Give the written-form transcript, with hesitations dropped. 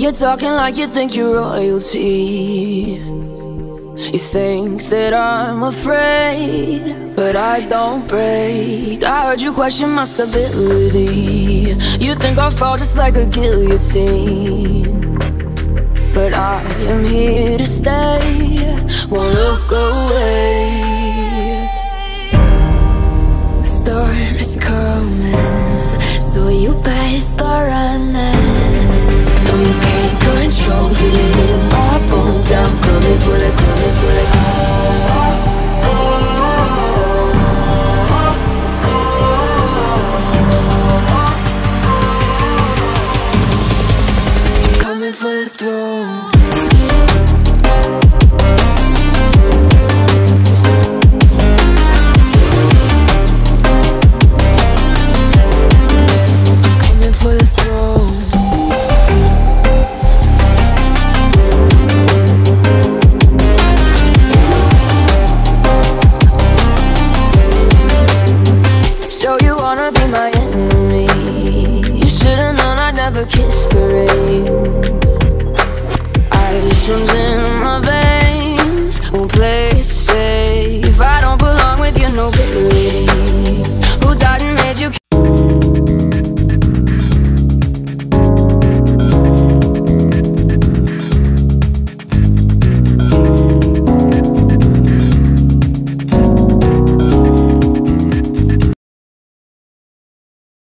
you're talking like you think you're royalty. You think that I'm afraid, but I don't break. I heard you question my stability. You think I'll fall just like a guillotine.